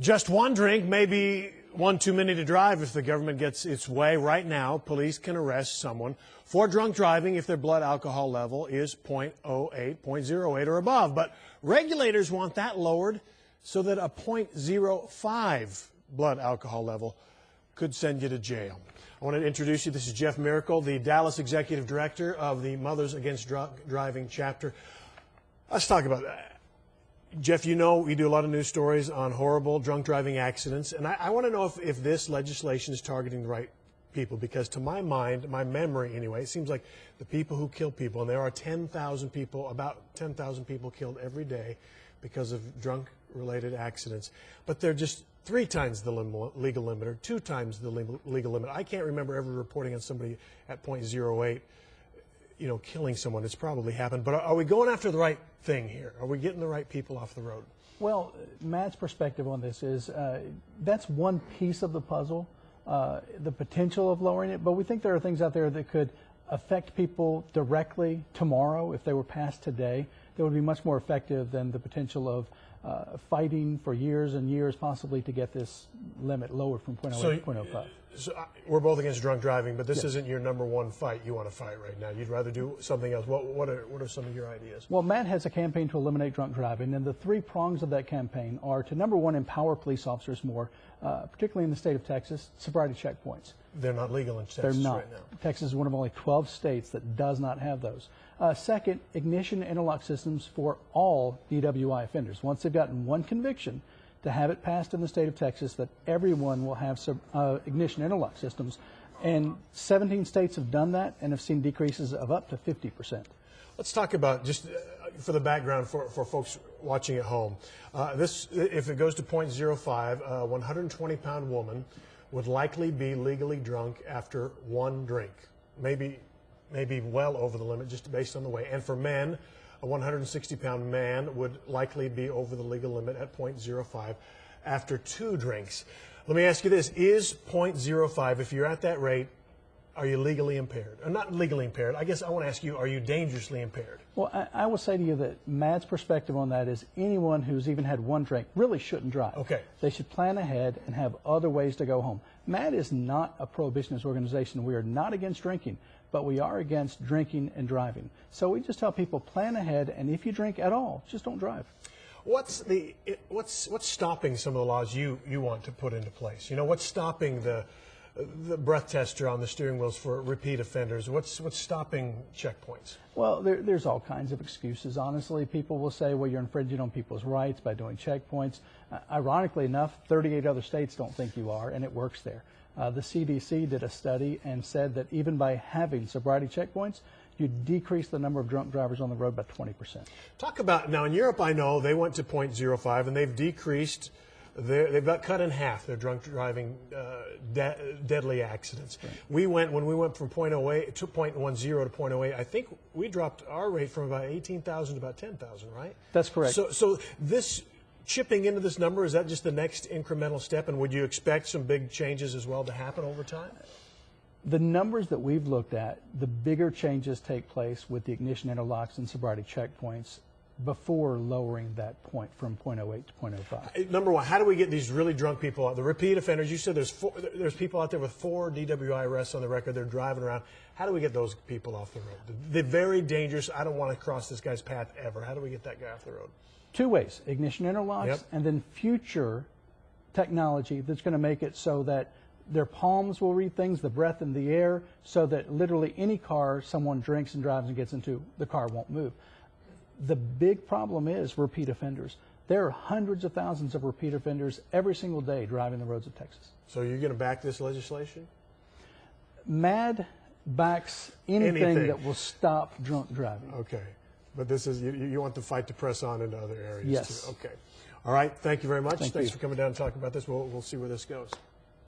Just one drink may be one too many to drive if the government gets its way. Right now, police can arrest someone for drunk driving if their blood alcohol level is 0.08, 0.08 or above. But regulators want that lowered so that a 0.05 blood alcohol level could send you to jail. I want to introduce you. This is Jeff Miracle, the Dallas Executive Director of the Mothers Against Drunk Driving chapter. Let's talk about that. Jeff, you know we do a lot of news stories on horrible drunk driving accidents, and I want to know if this legislation is targeting the right people, because to my mind, my memory anyway, it seems like the people who kill people, and there are 10,000 people, about 10,000 people killed every day because of drunk-related accidents, but they're just 3 times the legal limit or 2 times the legal limit. I can't remember ever reporting on somebody at 0.08, killing someone. It's probably happened. But are we going after the right thing here? Are we getting the right people off the road? Well, Matt's perspective on this is that's one piece of the puzzle, the potential of lowering it. But we think there are things out there that could affect people directly tomorrow if they were passed today that would be much more effective than the potential of fighting for years and years possibly to get this limit lowered from 0.08 to 0.05. So we're both against drunk driving, but this isn't your #1 fight you want to fight right now. You'd rather do something else. What are some of your ideas? Well, Matt has a campaign to eliminate drunk driving, and the 3 prongs of that campaign are to, #1, empower police officers more, particularly in the state of Texas, sobriety checkpoints. They're not legal in Texas They're not. right now. Texas is one of only 12 states that does not have those. Second, ignition interlock systems for all DWI offenders. Once they've gotten one conviction, to have it passed in the state of Texas that everyone will have ignition interlock systems. And 17 states have done that and have seen decreases of up to 50%. Let's talk about, just for the background for folks watching at home, if it goes to 0.05, a 120-pound woman would likely be legally drunk after 1 drink, maybe well over the limit just based on the weight. And for men, a 160-pound man would likely be over the legal limit at 0.05 after 2 drinks. Let me ask you this. Is 0.05, if you're at that rate, are you legally impaired? Or not legally impaired. I guess I want to ask you, are you dangerously impaired? Well, I will say to you that Matt's perspective on that is anyone who's even had 1 drink really shouldn't drive. Okay. They should plan ahead and have other ways to go home. Matt is not a prohibitionist organization. We are not against drinking, but we are against drinking and driving. So we just tell people plan ahead, and if you drink at all, just don't drive. What's stopping some of the laws you want to put into place? What's stopping the breath tester on the steering wheels for repeat offenders? What's stopping checkpoints? Well, there's all kinds of excuses. Honestly, people will say, well, you're infringing on people's rights by doing checkpoints. Ironically enough, 38 other states don't think you are, and it works there. The CDC did a study and said that even by having sobriety checkpoints, you decrease the number of drunk drivers on the road by 20%. Talk about, now in Europe, I know they went to 0.05 and they've decreased, they've got cut in half their drunk driving deadly accidents. Right. When we went from 0.10 to 0.08, I think we dropped our rate from about 18,000 to about 10,000, right? That's correct. So this chipping into this number, is that just the next incremental step, and would you expect some big changes as well to happen over time? The numbers that we've looked at, the bigger changes take place with the ignition interlocks and sobriety checkpoints before lowering that point from 0.08 to 0.05. #1, how do we get these really drunk people out? The repeat offenders, you said there's people out there with 4 DWI arrests on the record. They're driving around. How do we get those people off the road? The very dangerous, I don't want to cross this guy's path ever. How do we get that guy off the road? 2 ways, ignition interlocks, and then future technology that's going to make it so that their palms will read things, the breath in the air, so that literally any car someone drinks and drives and gets into, the car won't move. The big problem is repeat offenders. There are hundreds of thousands of repeat offenders every single day driving the roads of Texas. So you're going to back this legislation? MAD backs anything that will stop drunk driving. Okay. But this is, you want the fight to press on into other areas too? Okay. All right. Thank you very much. Thanks for coming down and talking about this. We'll see where this goes.